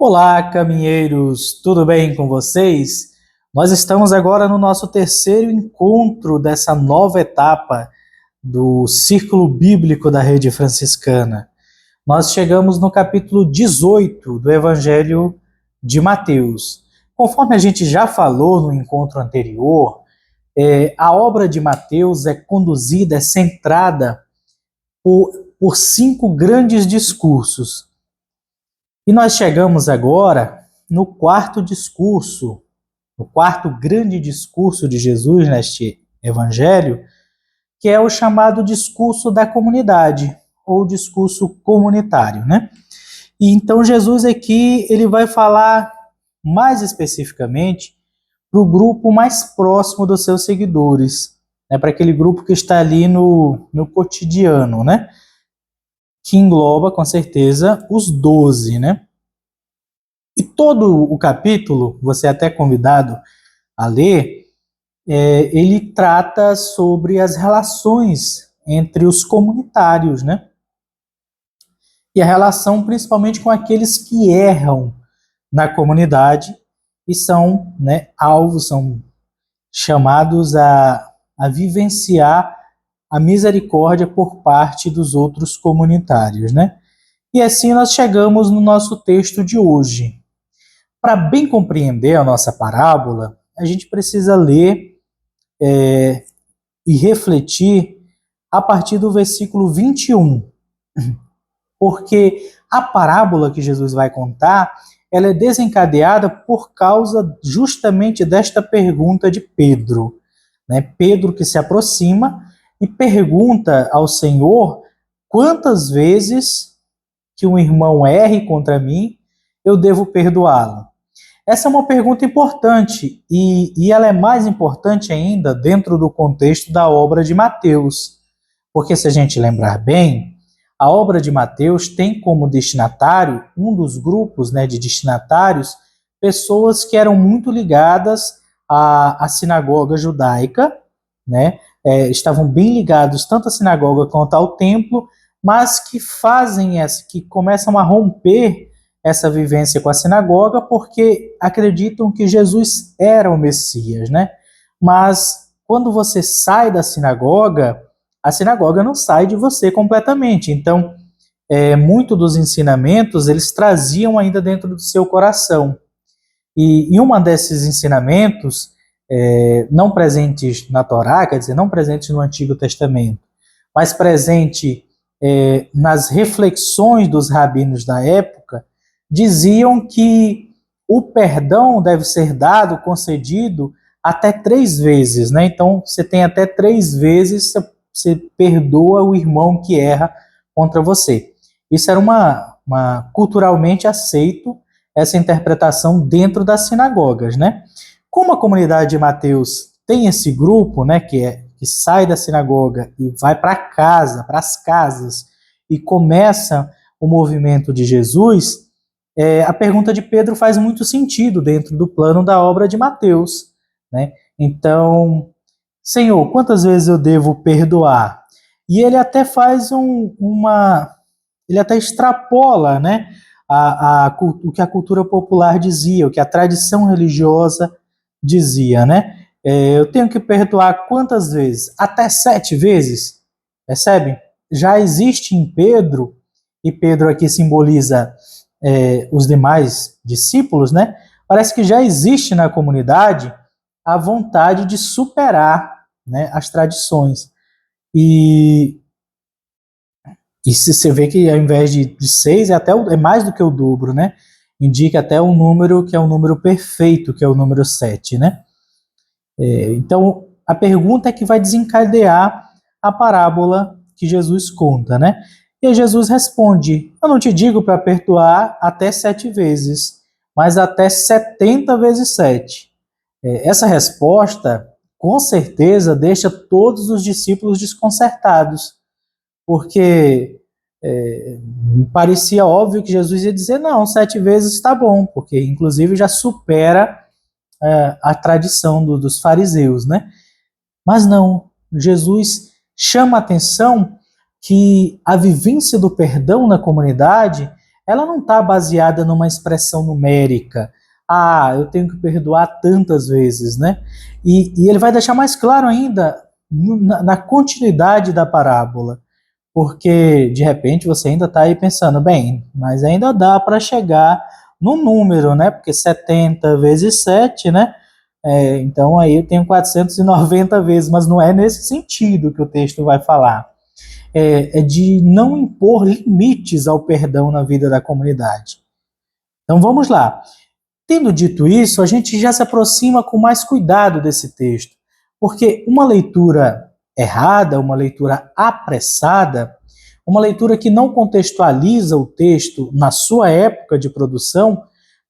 Olá, caminheiros, tudo bem com vocês? Nós estamos agora no nosso terceiro encontro dessa nova etapa do Círculo Bíblico da Rede Franciscana. Nós chegamos no capítulo 18 do Evangelho de Mateus. Conforme a gente já falou no encontro anterior, a obra de Mateus é conduzida, é centrada por 5 grandes discursos. E nós chegamos agora no quarto discurso, no quarto grande discurso de Jesus neste evangelho, que é o chamado discurso da comunidade, ou discurso comunitário, né? E então Jesus aqui, ele vai falar mais especificamente para o grupo mais próximo dos seus seguidores, né? Para aquele grupo que está ali no cotidiano, né? Que engloba, com certeza, os 12, né? E todo o capítulo, você é até convidado a ler, ele trata sobre as relações entre os comunitários, né? E a relação principalmente com aqueles que erram na comunidade e são, né, alvos, são chamados a vivenciar a misericórdia por parte dos outros comunitários, né? E assim nós chegamos no nosso texto de hoje. Para bem compreender a nossa parábola, a gente precisa ler e refletir a partir do versículo 21. Porque a parábola que Jesus vai contar, ela é desencadeada por causa justamente desta pergunta de Pedro, né? Pedro que se aproxima e pergunta ao Senhor quantas vezes que um irmão erre contra mim, eu devo perdoá-lo. Essa é uma pergunta importante e ela é mais importante ainda dentro do contexto da obra de Mateus. Porque se a gente lembrar bem, a obra de Mateus tem como destinatário, um dos grupos, né, de destinatários, pessoas que eram muito ligadas à sinagoga judaica, né? Estavam bem ligados tanto à sinagoga quanto ao templo, mas que que começam a romper essa vivência com a sinagoga porque acreditam que Jesus era o Messias, né? Mas quando você sai da sinagoga, a sinagoga não sai de você completamente. Então, muito dos ensinamentos eles traziam ainda dentro do seu coração. E uma desses ensinamentos, não presentes na Torá, quer dizer, não presentes no Antigo Testamento, mas presente nas reflexões dos rabinos da época, diziam que o perdão deve ser dado, concedido, até 3 vezes, né? Então, você tem até 3 vezes, você perdoa o irmão que erra contra você. Isso era uma culturalmente aceito, essa interpretação dentro das sinagogas, né? Como a comunidade de Mateus tem esse grupo, né, que sai da sinagoga e vai para casa, para as casas, e começa o movimento de Jesus, a pergunta de Pedro faz muito sentido dentro do plano da obra de Mateus, né? Então, Senhor, quantas vezes eu devo perdoar? E ele até faz ele até extrapola, né, o que a cultura popular dizia, o que a tradição religiosa dizia, né? Eu tenho que perdoar quantas vezes? Até 7 vezes? Percebe? Já existe em Pedro, e Pedro aqui simboliza os demais discípulos, né? Parece que já existe na comunidade a vontade de superar, né, as tradições. E se você vê que ao invés de 6 é mais do que o dobro, né? Indica até um número que é o número perfeito, que é o número 7, né? Então, a pergunta é que vai desencadear a parábola que Jesus conta, né? E Jesus responde, eu não te digo para perdoar até 7 vezes, mas até 70 vezes 7. Essa resposta, com certeza, deixa todos os discípulos desconcertados, porque parecia óbvio que Jesus ia dizer, não, 7 vezes está bom, porque inclusive já supera a tradição dos fariseus, né? Mas não, Jesus chama a atenção que a vivência do perdão na comunidade, ela não está baseada numa expressão numérica. Ah, eu tenho que perdoar tantas vezes, né? E ele vai deixar mais claro ainda na continuidade da parábola, porque de repente você ainda está aí pensando, bem, mas ainda dá para chegar no número, né? Porque 70 vezes 7, né? Então aí eu tenho 490 vezes, mas não é nesse sentido que o texto vai falar. É de não impor limites ao perdão na vida da comunidade. Então vamos lá. Tendo dito isso, a gente já se aproxima com mais cuidado desse texto, porque uma leitura errada, uma leitura apressada, uma leitura que não contextualiza o texto na sua época de produção,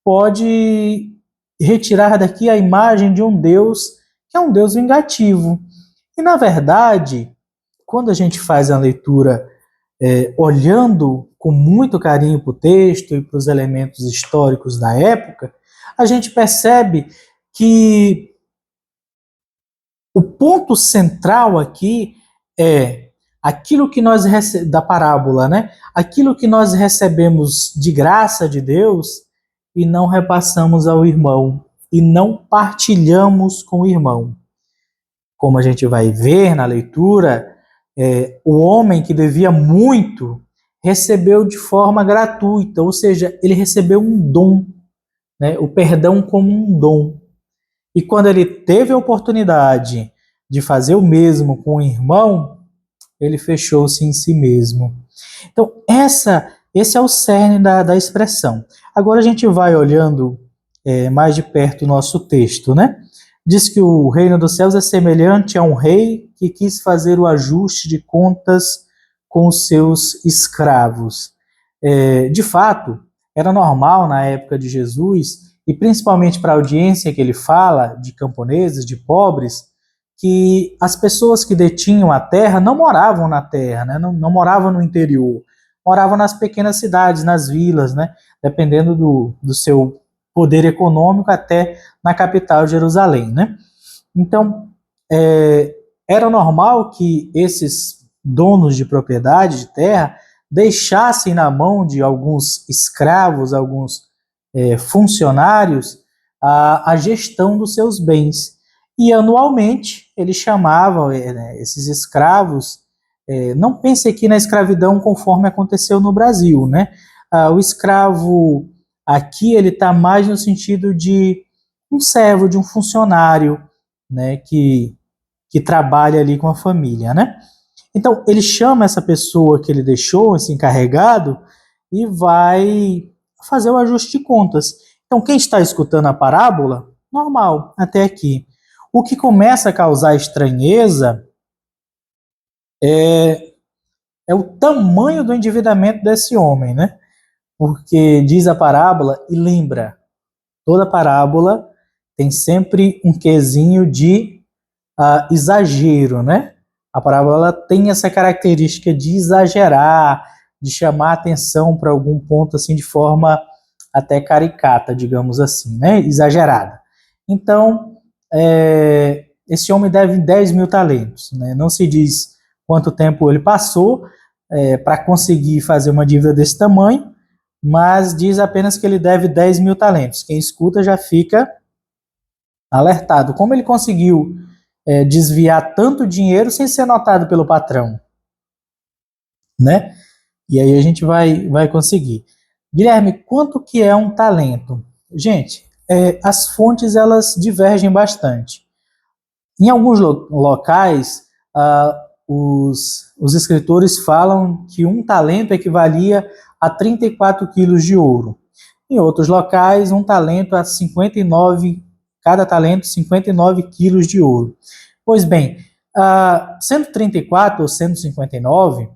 pode retirar daqui a imagem de um Deus que é um Deus vingativo. E, na verdade, quando a gente faz a leitura olhando com muito carinho para o texto e para os elementos históricos da época, a gente percebe que o ponto central aqui é aquilo que nós da parábola, né? Aquilo que nós recebemos de graça de Deus e não repassamos ao irmão e não partilhamos com o irmão. Como a gente vai ver na leitura, o homem que devia muito recebeu de forma gratuita, ou seja, ele recebeu um dom, né? O perdão como um dom. E quando ele teve a oportunidade de fazer o mesmo com o irmão, ele fechou-se em si mesmo. Então, esse é o cerne da expressão. Agora a gente vai olhando mais de perto o nosso texto, né? Diz que o reino dos céus é semelhante a um rei que quis fazer o ajuste de contas com os seus escravos. De fato, era normal na época de Jesus, e principalmente para a audiência que ele fala, de camponeses, de pobres, que as pessoas que detinham a terra não moravam na terra, né? Não moravam no interior, moravam nas pequenas cidades, nas vilas, né? Dependendo do seu poder econômico, até na capital, Jerusalém, né? Então, era normal que esses donos de propriedade de terra deixassem na mão de alguns escravos, alguns funcionários, a gestão dos seus bens. E anualmente eles chamavam esses escravos, não pense aqui na escravidão conforme aconteceu no Brasil, né? O escravo aqui ele está mais no sentido de um servo, de um funcionário, né, que trabalha ali com a família, né? Então, ele chama essa pessoa que ele deixou, esse encarregado, e vai fazer o ajuste de contas. Então, quem está escutando a parábola, normal, até aqui. O que começa a causar estranheza é o tamanho do endividamento desse homem, né? Porque diz a parábola, e lembra, toda parábola tem sempre um quesinho de exagero, né? A parábola tem essa característica de exagerar, de chamar atenção para algum ponto assim de forma até caricata, digamos assim, né? Exagerada. Então, esse homem deve 10 mil talentos, né? Não se diz quanto tempo ele passou para conseguir fazer uma dívida desse tamanho, mas diz apenas que ele deve 10 mil talentos. Quem escuta já fica alertado. Como ele conseguiu desviar tanto dinheiro sem ser notado pelo patrão, né? E aí a gente vai conseguir. Guilherme, quanto que é um talento? Gente, as fontes elas divergem bastante. Em alguns locais, os escritores falam que um talento equivalia a 34 quilos de ouro. Em outros locais, um talento a 59, cada talento 59 quilos de ouro. Pois bem, 134 ou 159,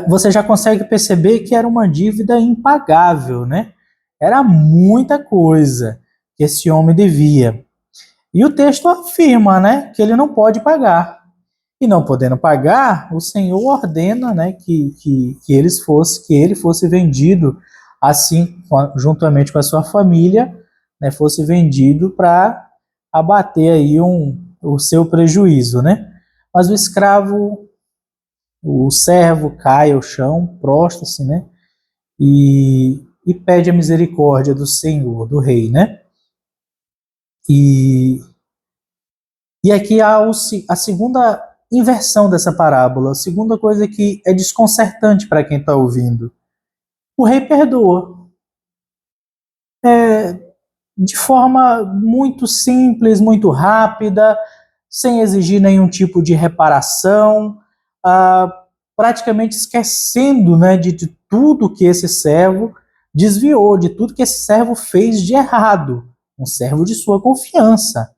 você já consegue perceber que era uma dívida impagável, né? Era muita coisa que esse homem devia. E o texto afirma, né, que ele não pode pagar. E não podendo pagar, o Senhor ordena, né, que ele fosse vendido, assim, juntamente com a sua família, né, fosse vendido para abater aí o seu prejuízo, né? Mas o escravo, o servo cai ao chão, prostra-se, né? e pede a misericórdia do Senhor, do rei, né? E aqui há a segunda inversão dessa parábola, a segunda coisa que é desconcertante para quem está ouvindo. O rei perdoa. De forma muito simples, muito rápida, sem exigir nenhum tipo de reparação, praticamente esquecendo, né, de tudo que esse servo desviou, de tudo que esse servo fez de errado, um servo de sua confiança,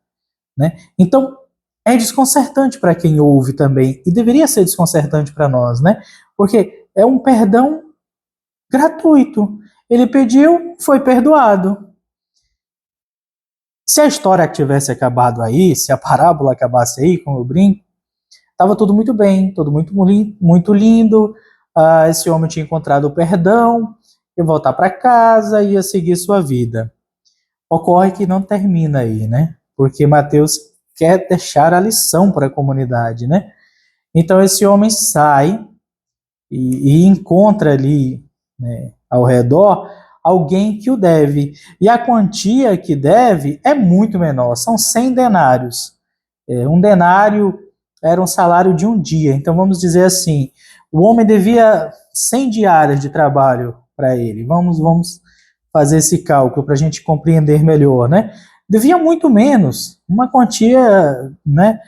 né? Então, é desconcertante para quem ouve também, e deveria ser desconcertante para nós, né? Porque é um perdão gratuito. Ele pediu, foi perdoado. Se a história tivesse acabado aí, se a parábola acabasse aí, como eu brinco, estava tudo muito bem, tudo muito lindo. Esse homem tinha encontrado o perdão, ia voltar para casa, ia seguir sua vida. Ocorre que não termina aí, né? Porque Mateus quer deixar a lição para a comunidade, né? Então esse homem sai e encontra ali, né, ao redor alguém que o deve. E a quantia que deve é muito menor, são 100 denários. Um denário era um salário de um dia. Então vamos dizer assim, o homem devia 100 diárias de trabalho para ele. Vamos fazer esse cálculo para a gente compreender melhor, né? Devia muito menos, uma quantia, né,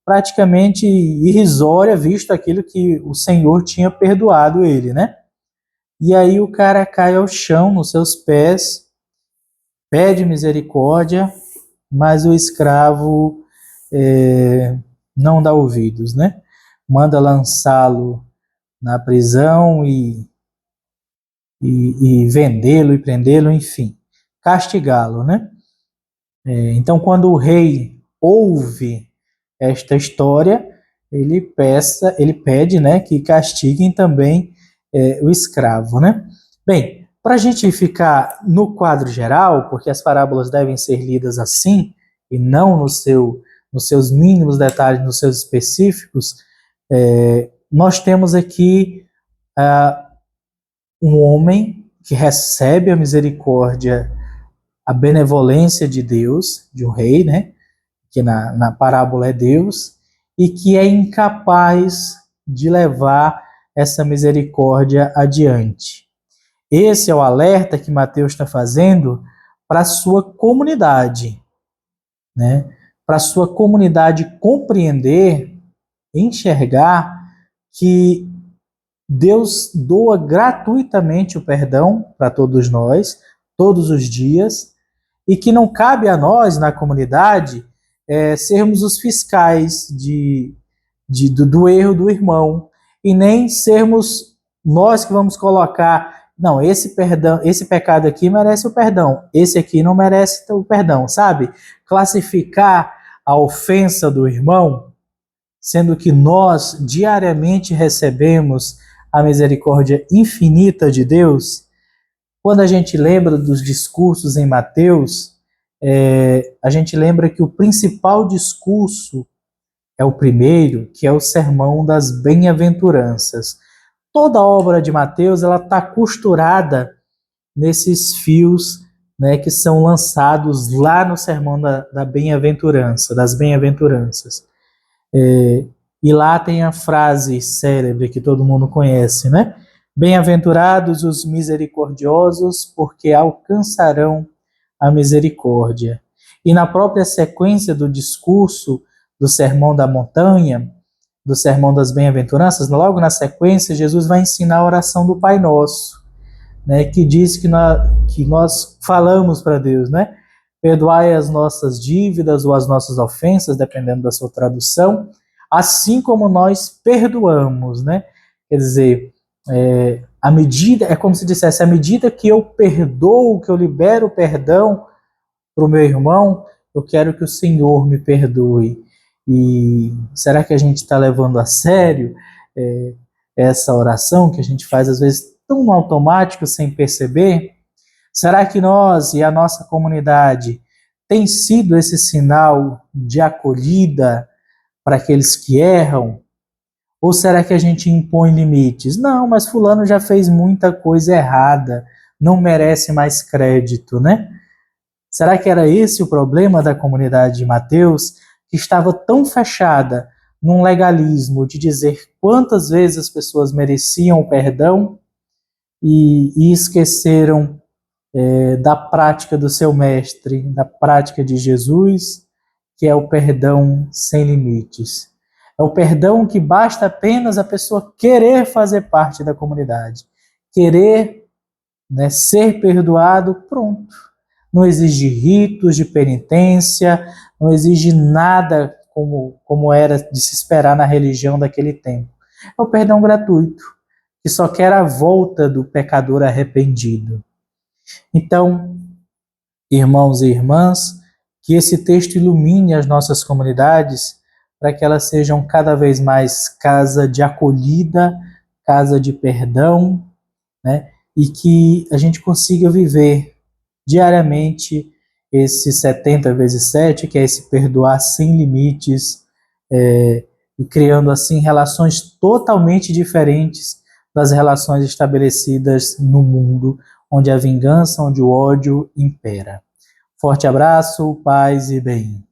praticamente irrisória, visto aquilo que o Senhor tinha perdoado ele, né? E aí o cara cai ao chão nos seus pés, pede misericórdia, mas o escravo não dá ouvidos, né? Manda lançá-lo na prisão e vendê-lo e prendê-lo, enfim, castigá-lo, né? Então, quando o rei ouve esta história, ele pede, né, que castiguem também o escravo, né? Bem, para a gente ficar no quadro geral, porque as parábolas devem ser lidas assim e não nos seus mínimos detalhes, nos seus específicos, nós temos aqui um homem que recebe a misericórdia, a benevolência de Deus, de um rei, né? Que na parábola é Deus, e que é incapaz de levar essa misericórdia adiante. Esse é o alerta que Mateus está fazendo para a sua comunidade, né? Para a sua comunidade compreender, enxergar que Deus doa gratuitamente o perdão para todos nós, todos os dias, e que não cabe a nós, na comunidade, sermos os fiscais do erro do irmão, e nem sermos nós que vamos colocar, não, esse pecado aqui merece o perdão, esse aqui não merece o perdão, sabe? Classificar a ofensa do irmão, sendo que nós diariamente recebemos a misericórdia infinita de Deus. Quando a gente lembra dos discursos em Mateus, a gente lembra que o principal discurso é o primeiro, que é o sermão das bem-aventuranças. Toda a obra de Mateus ela está costurada nesses fios, né, que são lançados lá no sermão da bem-aventurança, das bem-aventuranças. E lá tem a frase célebre que todo mundo conhece, né? Bem-aventurados os misericordiosos, porque alcançarão a misericórdia. E na própria sequência do discurso do Sermão da Montanha, do Sermão das Bem-aventuranças, logo na sequência, Jesus vai ensinar a oração do Pai Nosso, né, que diz que nós falamos para Deus, né? Perdoai as nossas dívidas ou as nossas ofensas, dependendo da sua tradução, assim como nós perdoamos, né? Quer dizer, a medida, é como se dissesse, à medida que eu perdoo, que eu libero o perdão para o meu irmão, eu quero que o Senhor me perdoe. E será que a gente está levando a sério essa oração que a gente faz às vezes tão no automático, sem perceber? Será que nós e a nossa comunidade tem sido esse sinal de acolhida para aqueles que erram? Ou será que a gente impõe limites? Não, mas fulano já fez muita coisa errada, não merece mais crédito, né? Será que era esse o problema da comunidade de Mateus, que estava tão fechada num legalismo de dizer quantas vezes as pessoas mereciam o perdão e esqueceram da prática do seu mestre, da prática de Jesus, que é o perdão sem limites. É o perdão que basta apenas a pessoa querer fazer parte da comunidade, querer, né, ser perdoado, pronto. Não exige ritos de penitência, não exige nada como era de se esperar na religião daquele tempo. É o perdão gratuito, que só quer a volta do pecador arrependido. Então, irmãos e irmãs, que esse texto ilumine as nossas comunidades para que elas sejam cada vez mais casa de acolhida, casa de perdão, né? E que a gente consiga viver diariamente esse 70 vezes 7, que é esse perdoar sem limites, e criando assim relações totalmente diferentes das relações estabelecidas no mundo, onde a vingança, onde o ódio impera. Forte abraço, paz e bem.